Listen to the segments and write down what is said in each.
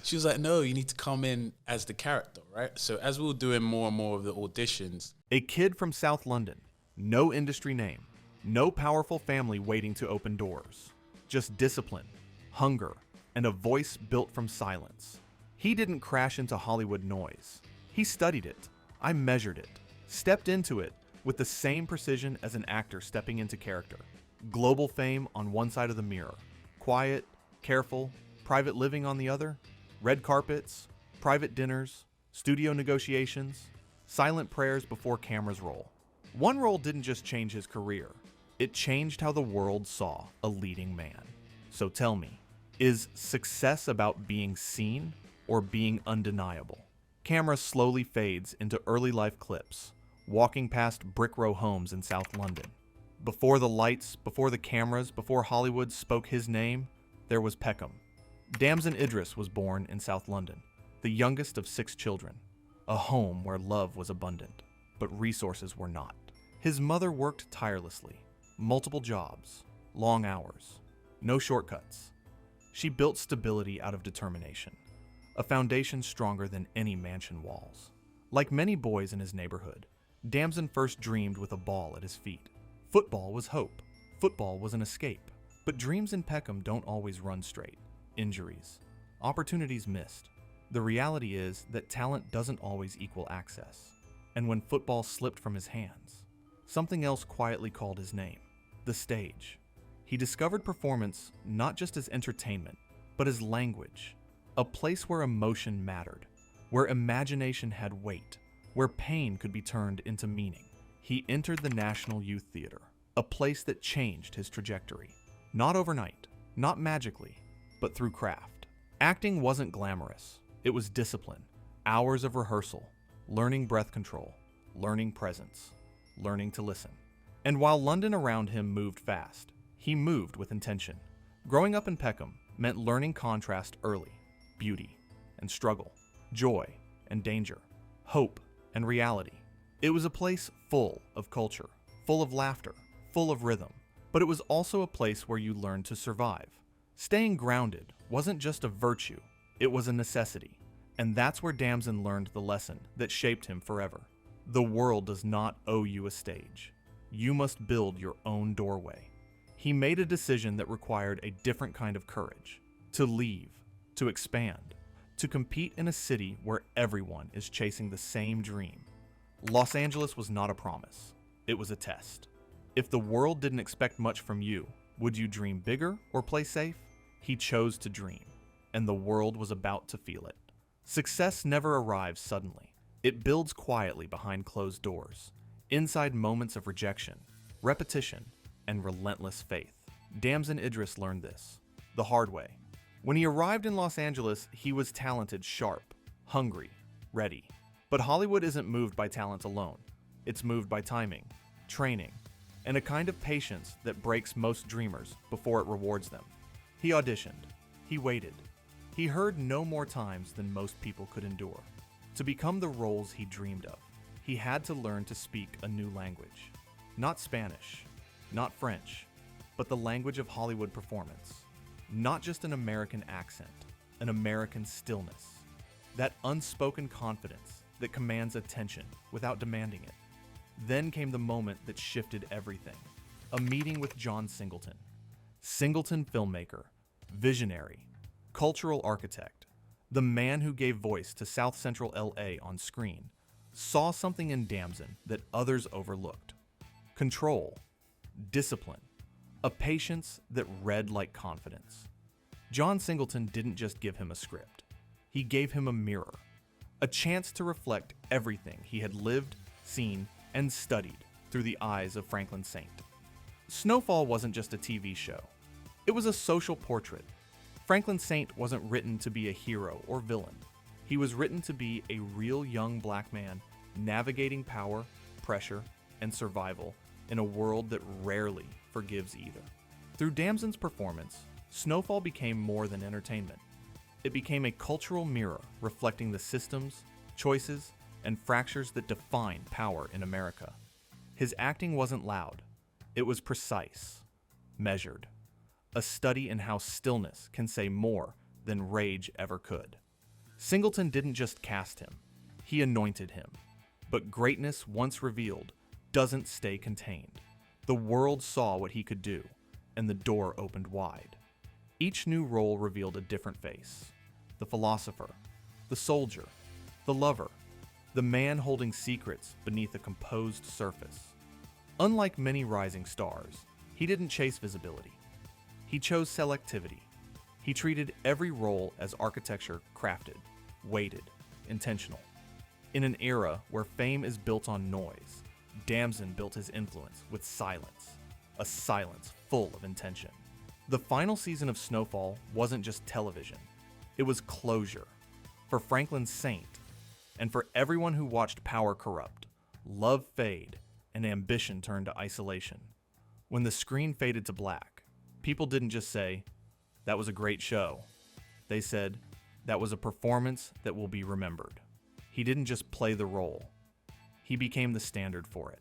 She was like, no, you need to come in as the character, right? So as we were doing more and more of the auditions, A kid from South London, no industry name, no powerful family waiting to open doors, just discipline, hunger, and a voice built from silence. He didn't crash into Hollywood noise. He studied it. I measured it, stepped into it with the same precision as an actor stepping into character. Global fame on one side of the mirror, quiet, careful, private living on the other, red carpets, private dinners, studio negotiations, silent prayers before cameras roll. One role didn't just change his career, it changed how the world saw a leading man. So tell me, is success about being seen or being undeniable? Camera slowly fades into early life clips, walking past brick row homes in South London. Before the lights, before the cameras, before Hollywood spoke his name, there was Peckham. Damson Idris was born in South London, the youngest of 6 children, a home where love was abundant, but resources were not. His mother worked tirelessly, multiple jobs, long hours, no shortcuts. She built stability out of determination, a foundation stronger than any mansion walls. Like many boys in his neighborhood, Damson first dreamed with a ball at his feet. Football was hope. Football was an escape. But dreams in Peckham don't always run straight. Injuries, opportunities missed. The reality is that talent doesn't always equal access. And when football slipped from his hands, something else quietly called his name: the stage. He discovered performance not just as entertainment, but as language, a place where emotion mattered, where imagination had weight, where pain could be turned into meaning. He entered the National Youth Theater, a place that changed his trajectory. Not overnight, not magically, but through craft. Acting wasn't glamorous. It was discipline, hours of rehearsal, learning breath control, learning presence, learning to listen. And while London around him moved fast, he moved with intention. Growing up in Peckham meant learning contrast early: beauty and struggle, joy and danger, hope and reality. It was a place full of culture, full of laughter, full of rhythm, but it was also a place where you learned to survive. Staying grounded wasn't just a virtue, it was a necessity. And that's where Damson learned the lesson that shaped him forever. The world does not owe you a stage. You must build your own doorway. He made a decision that required a different kind of courage: to leave, to expand, to compete in a city where everyone is chasing the same dream. Los Angeles was not a promise, it was a test. If the world didn't expect much from you, would you dream bigger or play safe? He chose to dream, and the world was about to feel it. Success never arrives suddenly. It builds quietly behind closed doors, inside moments of rejection, repetition, and relentless faith. Damson Idris learned this the hard way. When he arrived in Los Angeles, he was talented, sharp, hungry, ready. But Hollywood isn't moved by talent alone. It's moved by timing, training, and a kind of patience that breaks most dreamers before it rewards them. He auditioned. He waited. He heard no more times than most people could endure. To become the roles he dreamed of, he had to learn to speak a new language. Not Spanish, not French, but the language of Hollywood performance. Not just an American accent, an American stillness. That unspoken confidence that commands attention without demanding it. Then came the moment that shifted everything. A meeting with John Singleton. Singleton filmmaker, visionary, cultural architect, the man who gave voice to South Central LA on screen, saw something in Damson that others overlooked. Control, discipline, a patience that read like confidence. John Singleton didn't just give him a script. He gave him a mirror, a chance to reflect everything he had lived, seen, and studied through the eyes of Franklin Saint. Snowfall wasn't just a TV show. It was a social portrait. Franklin Saint wasn't written to be a hero or villain. He was written to be a real young black man navigating power, pressure, and survival in a world that rarely forgives either. Through Damson's performance, Snowfall became more than entertainment. It became a cultural mirror reflecting the systems, choices, and fractures that define power in America. His acting wasn't loud. It was precise, measured. A study in how stillness can say more than rage ever could. Singleton didn't just cast him, he anointed him. But greatness, once revealed, doesn't stay contained. The world saw what he could do, and the door opened wide. Each new role revealed a different face. The philosopher, the soldier, the lover, the man holding secrets beneath a composed surface. Unlike many rising stars, he didn't chase visibility. He chose selectivity. He treated every role as architecture crafted, weighted, intentional. In an era where fame is built on noise, Damson built his influence with silence, a silence full of intention. The final season of Snowfall wasn't just television, it was closure. For Franklin Saint, and for everyone who watched power corrupt, love fade, and ambition turn to isolation. When the screen faded to black, people didn't just say, "That was a great show." They said, "That was a performance that will be remembered." He didn't just play the role, he became the standard for it.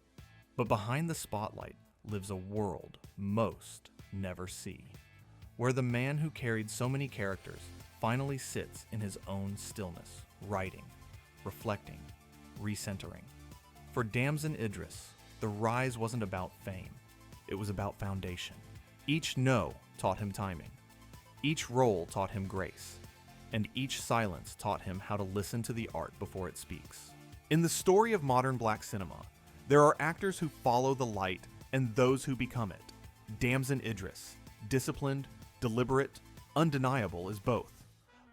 But behind the spotlight lives a world most never see, where the man who carried so many characters finally sits in his own stillness, writing, reflecting, recentering. For Damson Idris, the rise wasn't about fame, it was about foundation. Each no taught him timing, each role taught him grace, and each silence taught him how to listen to the art before it speaks. In the story of modern black cinema, there are actors who follow the light and those who become it. Damson Idris, disciplined, deliberate, undeniable is both.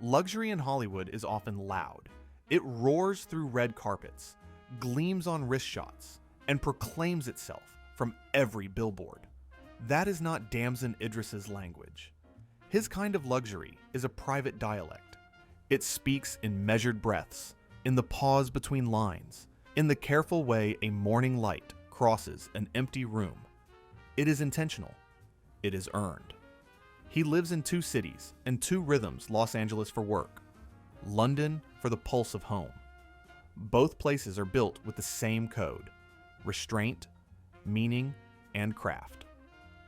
Luxury in Hollywood is often loud. It roars through red carpets, gleams on wrist shots, and proclaims itself from every billboard. That is not Damson Idris's language. His kind of luxury is a private dialect. It speaks in measured breaths, in the pause between lines, in the careful way a morning light crosses an empty room. It is intentional. It is earned. He lives in 2 cities and 2 rhythms: Los Angeles for work, London for the pulse of home. Both places are built with the same code: restraint, meaning, and craft.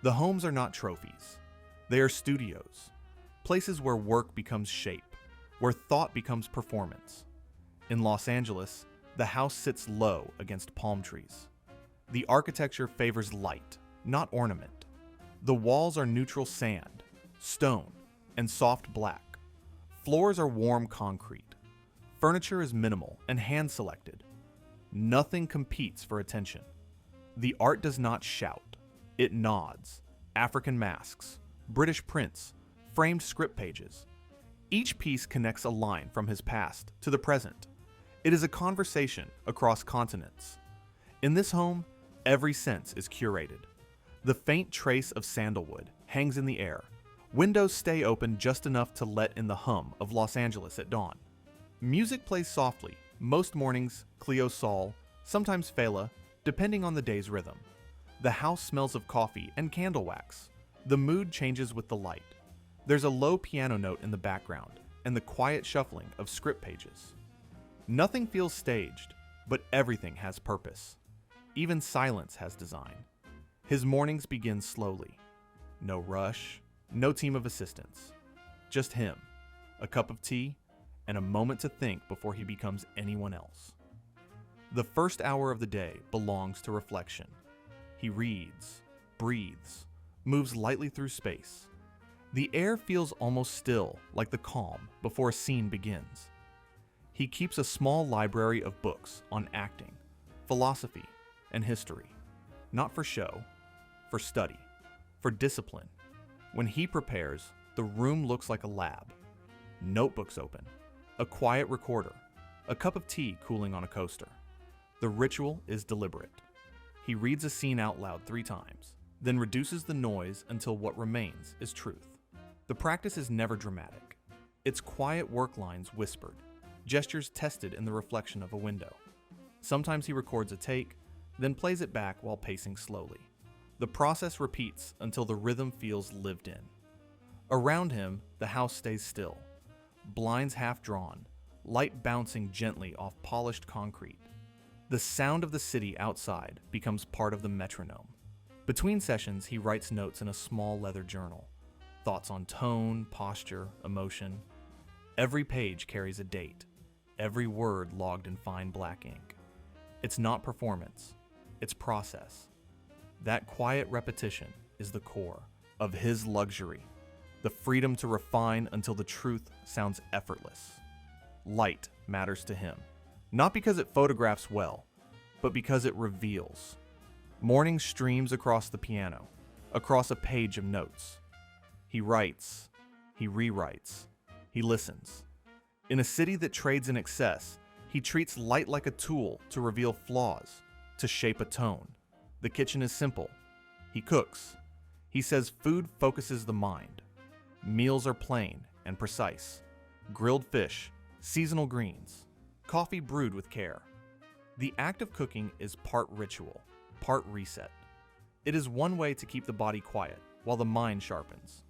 The homes are not trophies. They are studios, places where work becomes shape, where thought becomes performance. In Los Angeles, the house sits low against palm trees. The architecture favors light, not ornament. The walls are neutral sand, stone, and soft black. Floors are warm concrete. Furniture is minimal and hand-selected. Nothing competes for attention. The art does not shout. It nods. African masks, British prints, framed script pages. Each piece connects a line from his past to the present. It is a conversation across continents. In this home, every sense is curated. The faint trace of sandalwood hangs in the air. Windows stay open just enough to let in the hum of Los Angeles at dawn. Music plays softly, most mornings Cleo Sol, sometimes Fela, depending on the day's rhythm. The house smells of coffee and candle wax. The mood changes with the light. There's a low piano note in the background and the quiet shuffling of script pages. Nothing feels staged, but everything has purpose. Even silence has design. His mornings begin slowly. No rush, no team of assistants. Just him, a cup of tea, and a moment to think before he becomes anyone else. The first hour of the day belongs to reflection. He reads, breathes, moves lightly through space. The air feels almost still, like the calm before a scene begins. He keeps a small library of books on acting, philosophy, and history. Not for show, for study, for discipline. When he prepares, the room looks like a lab. Notebooks open, a quiet recorder, a cup of tea cooling on a coaster. The ritual is deliberate. He reads a scene out loud 3 times, then reduces the noise until what remains is truth. The practice is never dramatic. It's quiet work lines whispered, gestures tested in the reflection of a window. Sometimes he records a take, then plays it back while pacing slowly. The process repeats until the rhythm feels lived in. Around him, the house stays still, blinds half drawn, light bouncing gently off polished concrete. The sound of the city outside becomes part of the metronome. Between sessions, he writes notes in a small leather journal. Thoughts on tone, posture, emotion. Every page carries a date, every word logged in fine black ink. It's not performance, it's process. That quiet repetition is the core of his luxury, the freedom to refine until the truth sounds effortless. Light matters to him, not because it photographs well, but because it reveals. Morning streams across the piano, across a page of notes. He writes, he rewrites, he listens. In a city that trades in excess, he treats light like a tool to reveal flaws, to shape a tone. The kitchen is simple. He cooks. He says food focuses the mind. Meals are plain and precise. Grilled fish, seasonal greens, coffee brewed with care. The act of cooking is part ritual, part reset. It is one way to keep the body quiet while the mind sharpens.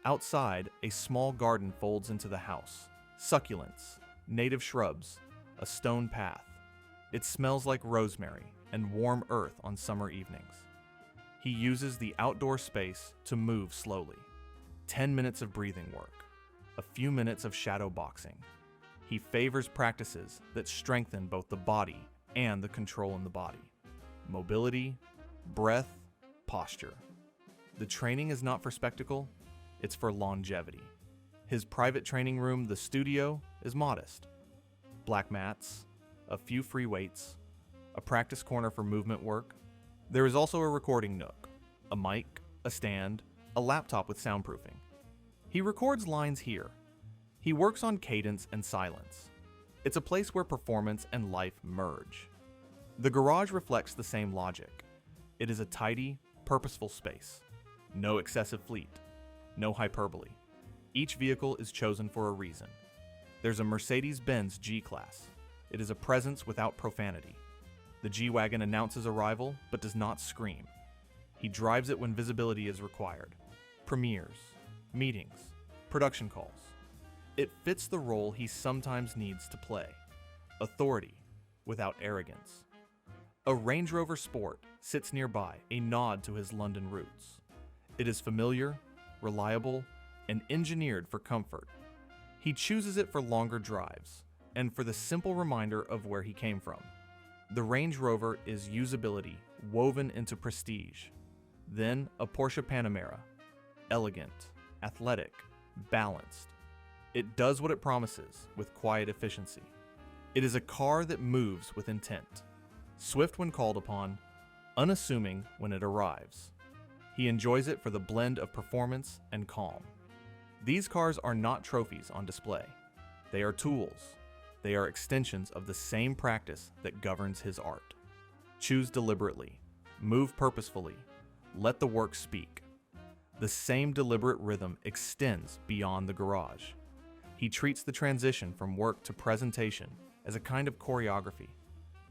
Outside, a small garden folds into the house. Succulents, native shrubs, a stone path. It smells like rosemary and warm earth on summer evenings. He uses the outdoor space to move slowly. 10 minutes of breathing work, a few minutes of shadow boxing. He favors practices that strengthen both the body and the control in the body. Mobility, breath, posture. The training is not for spectacle, it's for longevity. His private training room, the studio, is modest. Black mats, a few free weights, a practice corner for movement work. There is also a recording nook, a mic, a stand, a laptop with soundproofing. He records lines here. He works on cadence and silence. It's a place where performance and life merge. The garage reflects the same logic. It is a tidy, purposeful space. No excessive fleet. No hyperbole. Each vehicle is chosen for a reason. There's a Mercedes-Benz G-Class. It is a presence without profanity. The G-Wagon announces arrival, but does not scream. He drives it when visibility is required. Premieres, meetings, production calls. It fits the role he sometimes needs to play. Authority, without arrogance. A Range Rover Sport sits nearby, a nod to his London roots. It is familiar, reliable, and engineered for comfort. He chooses it for longer drives, and for the simple reminder of where he came from. The Range Rover is usability woven into prestige. Then a Porsche Panamera. Elegant, athletic, balanced. It does what it promises with quiet efficiency. It is a car that moves with intent. Swift when called upon, unassuming when it arrives. He enjoys it for the blend of performance and calm. These cars are not trophies on display. They are tools. They are extensions of the same practice that governs his art. Choose deliberately. Move purposefully. Let the work speak. The same deliberate rhythm extends beyond the garage. He treats the transition from work to presentation as a kind of choreography.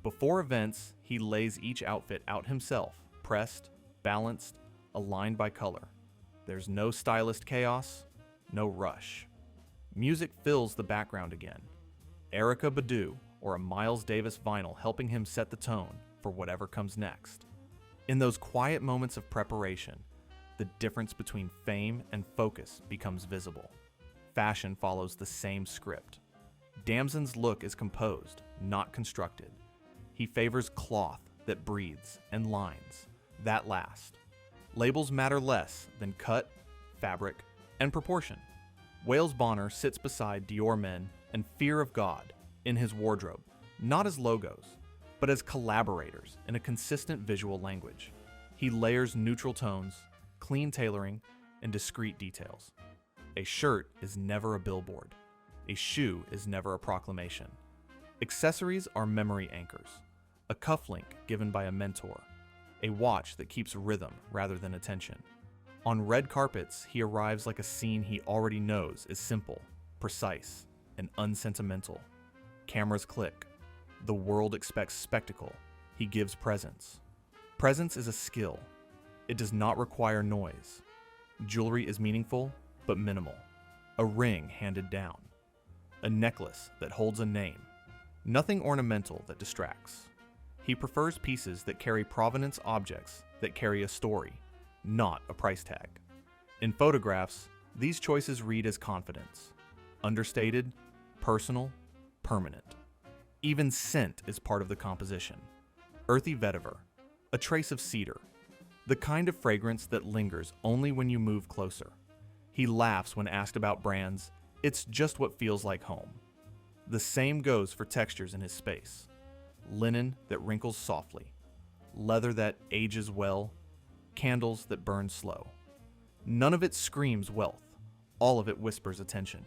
Before events, he lays each outfit out himself, pressed, balanced, aligned by color. There's no stylist chaos, no rush. Music fills the background again. Erykah Badu or a Miles Davis vinyl helping him set the tone for whatever comes next. In those quiet moments of preparation, the difference between fame and focus becomes visible. Fashion follows the same script. Damson's look is composed, not constructed. He favors cloth that breathes and lines that last. Labels matter less than cut, fabric, and proportion. Wales Bonner sits beside Dior Men and Fear of God in his wardrobe, not as logos, but as collaborators in a consistent visual language. He layers neutral tones, clean tailoring, and discreet details. A shirt is never a billboard. A shoe is never a proclamation. Accessories are memory anchors. A cufflink given by a mentor. A watch that keeps rhythm rather than attention. On red carpets, he arrives like a scene he already knows is simple, precise, and unsentimental. Cameras click. The world expects spectacle. He gives presence. Presence is a skill. It does not require noise. Jewelry is meaningful, but minimal. A ring handed down. A necklace that holds a name. Nothing ornamental that distracts. He prefers pieces that carry provenance, objects that carry a story, not a price tag. In photographs, these choices read as confidence. Understated, personal, permanent. Even scent is part of the composition. Earthy vetiver, a trace of cedar, the kind of fragrance that lingers only when you move closer. He laughs when asked about brands. It's just what feels like home. The same goes for textures in his space. Linen that wrinkles softly, leather that ages well, candles that burn slow. None of it screams wealth, all of it whispers attention.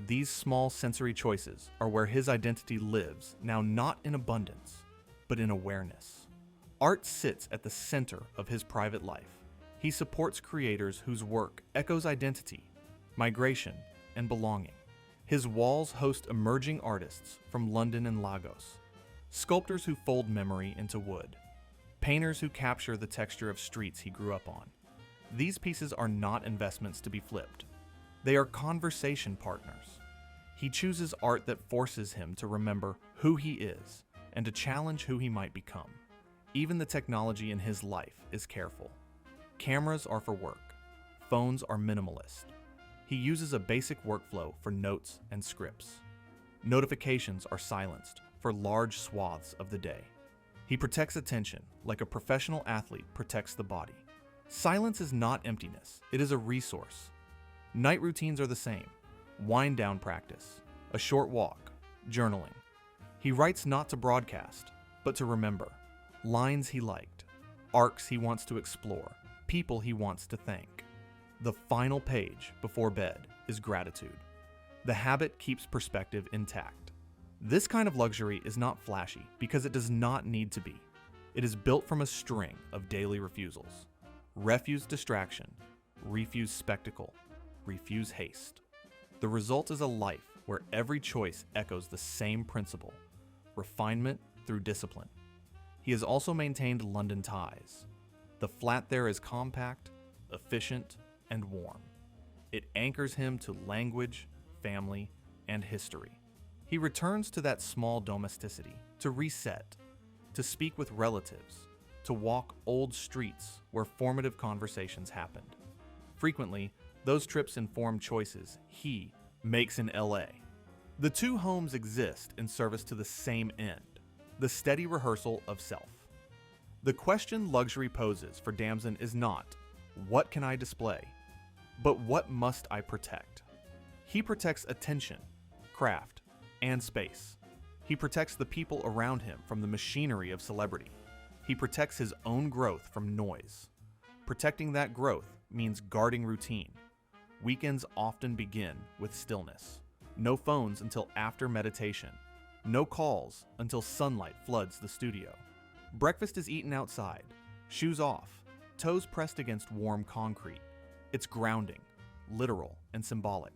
These small sensory choices are where his identity lives, now not in abundance, but in awareness. Art sits at the center of his private life. He supports creators whose work echoes identity, migration, and belonging. His walls host emerging artists from London and Lagos, sculptors who fold memory into wood, painters who capture the texture of streets he grew up on. These pieces are not investments to be flipped. They are conversation partners. He chooses art that forces him to remember who he is and to challenge who he might become. Even the technology in his life is careful. Cameras are for work. Phones are minimalist. He uses a basic workflow for notes and scripts. Notifications are silenced for large swaths of the day. He protects attention like a professional athlete protects the body. Silence is not emptiness, it is a resource. Night routines are the same. Wind down practice, a short walk, journaling. He writes not to broadcast, but to remember. Lines he liked, arcs he wants to explore, people he wants to thank. The final page before bed is gratitude. The habit keeps perspective intact. This kind of luxury is not flashy because it does not need to be. It is built from a string of daily refusals. Refuse distraction, refuse spectacle, refuse haste. The result is a life where every choice echoes the same principle, refinement through discipline. He has also maintained London ties. The flat there is compact, efficient, and warm. It anchors him to language, family, and history. He returns to that small domesticity, to reset, to speak with relatives, to walk old streets where formative conversations happened. Frequently, those trips inform choices he makes in LA. The two homes exist in service to the same end, the steady rehearsal of self. The question luxury poses for Damson is not, what can I display, but what must I protect? He protects attention, craft, and space. He protects the people around him from the machinery of celebrity. He protects his own growth from noise. Protecting that growth means guarding routine. Weekends often begin with stillness. No phones until after meditation. No calls until sunlight floods the studio. Breakfast is eaten outside, shoes off, toes pressed against warm concrete. It's grounding, literal and symbolic.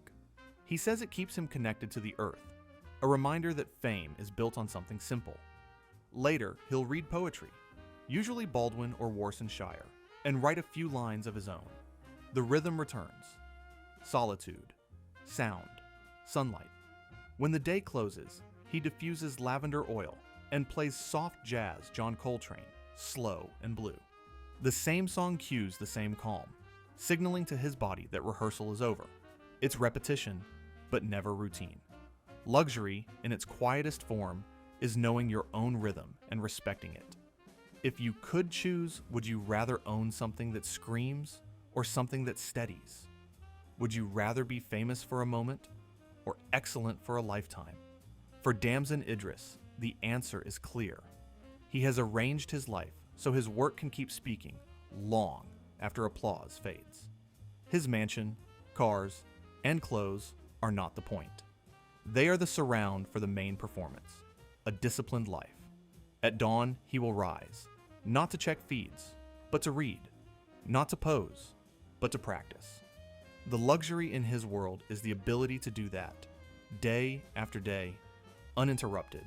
He says it keeps him connected to the earth, a reminder that fame is built on something simple. Later, he'll read poetry, usually Baldwin or Worcestershire, and write a few lines of his own. The rhythm returns. Solitude, sound, sunlight. When the day closes, he diffuses lavender oil and plays soft jazz John Coltrane, slow and blue. The same song cues the same calm, signaling to his body that rehearsal is over. It's repetition, but never routine. Luxury, in its quietest form, is knowing your own rhythm and respecting it. If you could choose, would you rather own something that screams or something that steadies? Would you rather be famous for a moment or excellent for a lifetime? For Damson Idris, the answer is clear. He has arranged his life so his work can keep speaking long after applause fades. His mansion, cars, and clothes are not the point. They are the surround for the main performance, a disciplined life. At dawn, he will rise, not to check feeds, but to read, not to pose, but to practice. The luxury in his world is the ability to do that, day after day, uninterrupted.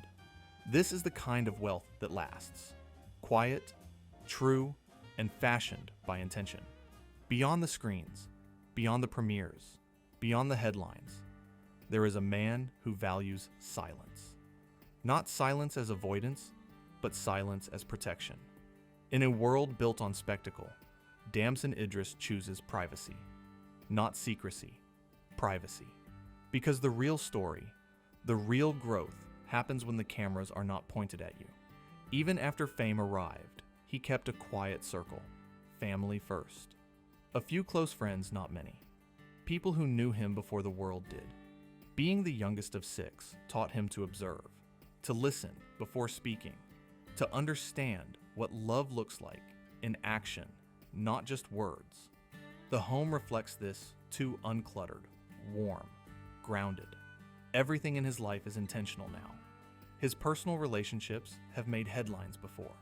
This is the kind of wealth that lasts, quiet, true, and fashioned by intention. Beyond the screens, beyond the premieres, beyond the headlines, there is a man who values silence. Not silence as avoidance, but silence as protection. In a world built on spectacle, Damson Idris chooses privacy. Not secrecy, privacy. Because the real story, the real growth, happens when the cameras are not pointed at you. Even after fame arrived, he kept a quiet circle. Family first. A few close friends, not many. People who knew him before the world did. Being the youngest of 6 taught him to observe, to listen before speaking, to understand what love looks like in action, not just words. The home reflects this too: uncluttered, warm, grounded. Everything in his life is intentional now. His personal relationships have made headlines before.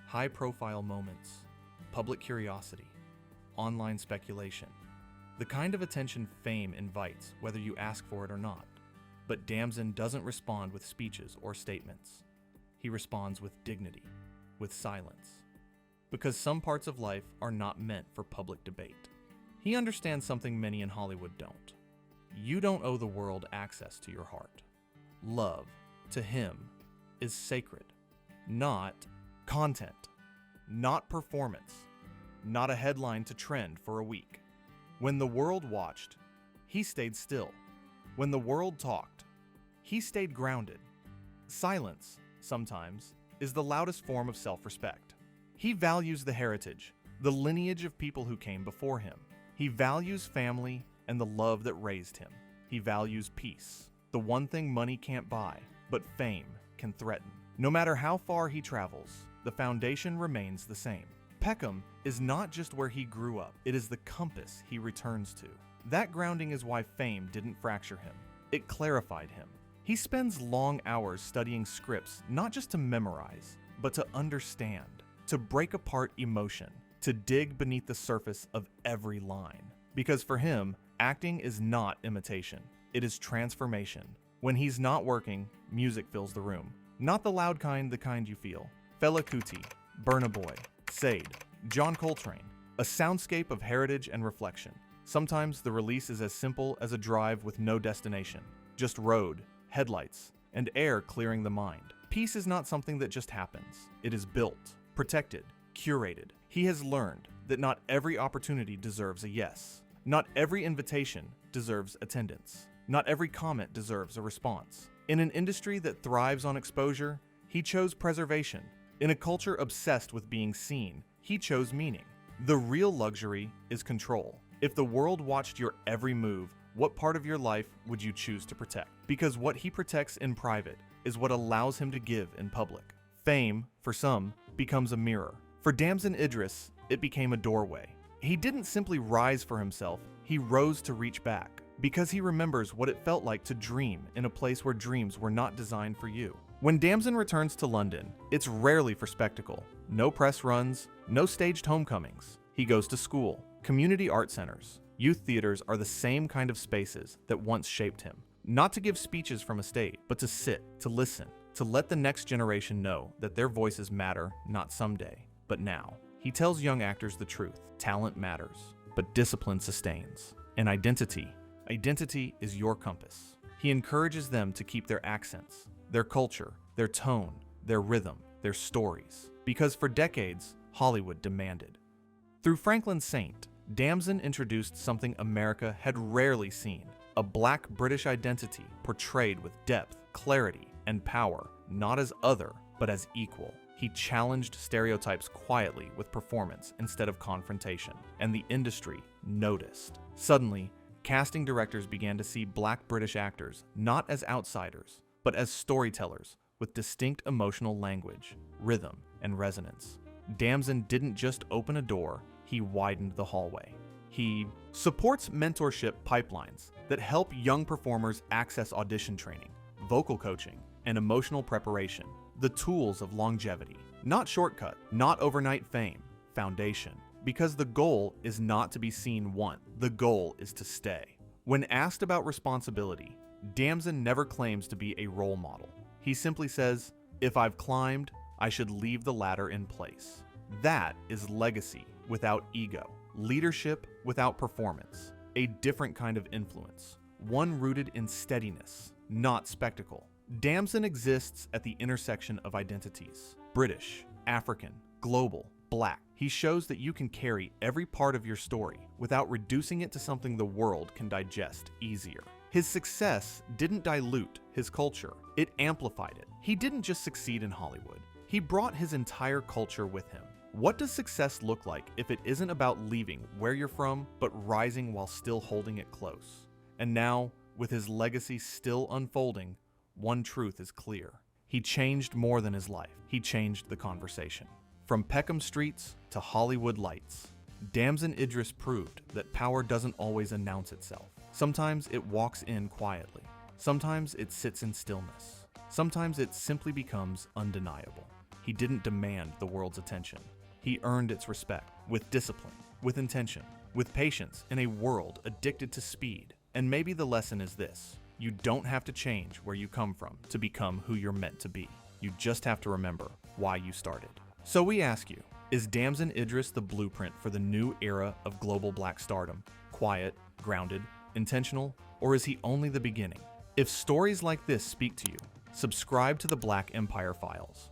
High-profile moments, public curiosity, online speculation. The kind of attention fame invites, whether you ask for it or not. But Damson doesn't respond with speeches or statements. He responds with dignity, with silence. Because some parts of life are not meant for public debate. He understands something many in Hollywood don't. You don't owe the world access to your heart. Love, to him, is sacred, not content, not performance, not a headline to trend for a week. When the world watched, he stayed still. When the world talked, he stayed grounded. Silence, sometimes, is the loudest form of self-respect. He values the heritage, the lineage of people who came before him. He values family and the love that raised him. He values peace, the one thing money can't buy, but fame can threaten. No matter how far he travels, the foundation remains the same. Peckham is not just where he grew up, it is the compass he returns to. That grounding is why fame didn't fracture him. It clarified him. He spends long hours studying scripts, not just to memorize, but to understand, to break apart emotion, to dig beneath the surface of every line. Because for him, acting is not imitation, it is transformation. When he's not working, music fills the room. Not the loud kind, the kind you feel. Fela Kuti, Burna Boy, Sade, John Coltrane, a soundscape of heritage and reflection. Sometimes the release is as simple as a drive with no destination, just road, headlights, and air clearing the mind. Peace is not something that just happens. It is built, protected, curated. He has learned that not every opportunity deserves a yes. Not every invitation deserves attendance. Not every comment deserves a response. In an industry that thrives on exposure, he chose preservation. In a culture obsessed with being seen, he chose meaning. The real luxury is control. If the world watched your every move, what part of your life would you choose to protect? Because what he protects in private is what allows him to give in public. Fame, for some, becomes a mirror. For Damson Idris, it became a doorway. He didn't simply rise for himself, he rose to reach back. Because he remembers what it felt like to dream in a place where dreams were not designed for you. When Damson returns to London, it's rarely for spectacle. No press runs, no staged homecomings. He goes to school, community art centers. Youth theaters are the same kind of spaces that once shaped him. Not to give speeches from a stage, but to sit, to listen, to let the next generation know that their voices matter not someday, but now. He tells young actors the truth. Talent matters, but discipline sustains. And identity is your compass. He encourages them to keep their accents, their culture, their tone, their rhythm, their stories. Because for decades, Hollywood demanded. Through Franklin Saint, Damson introduced something America had rarely seen, a Black British identity portrayed with depth, clarity, and power, not as other, but as equal. He challenged stereotypes quietly with performance instead of confrontation, and the industry noticed. Suddenly, casting directors began to see Black British actors not as outsiders, but as storytellers with distinct emotional language, rhythm, and resonance. Damson didn't just open a door, he widened the hallway. He supports mentorship pipelines that help young performers access audition training, vocal coaching, and emotional preparation, the tools of longevity. Not shortcut, not overnight fame, foundation. Because the goal is not to be seen once, the goal is to stay. When asked about responsibility, Damson never claims to be a role model. He simply says, "If I've climbed, I should leave the ladder in place." That is legacy without ego, leadership without performance, a different kind of influence, one rooted in steadiness, not spectacle. Damson exists at the intersection of identities: British, African, global, Black. He shows that you can carry every part of your story without reducing it to something the world can digest easier. His success didn't dilute his culture, it amplified it. He didn't just succeed in Hollywood, he brought his entire culture with him. What does success look like if it isn't about leaving where you're from, but rising while still holding it close? And now, with his legacy still unfolding, one truth is clear. He changed more than his life, he changed the conversation. From Peckham streets to Hollywood lights, Damson Idris proved that power doesn't always announce itself. Sometimes it walks in quietly. Sometimes it sits in stillness. Sometimes it simply becomes undeniable. He didn't demand the world's attention. He earned its respect with discipline, with intention, with patience in a world addicted to speed. And maybe the lesson is this: you don't have to change where you come from to become who you're meant to be. You just have to remember why you started. So we ask you, is Damson Idris the blueprint for the new era of global black stardom? Quiet, grounded, intentional, or is he only the beginning? If stories like this speak to you, subscribe to the Black Empire Files.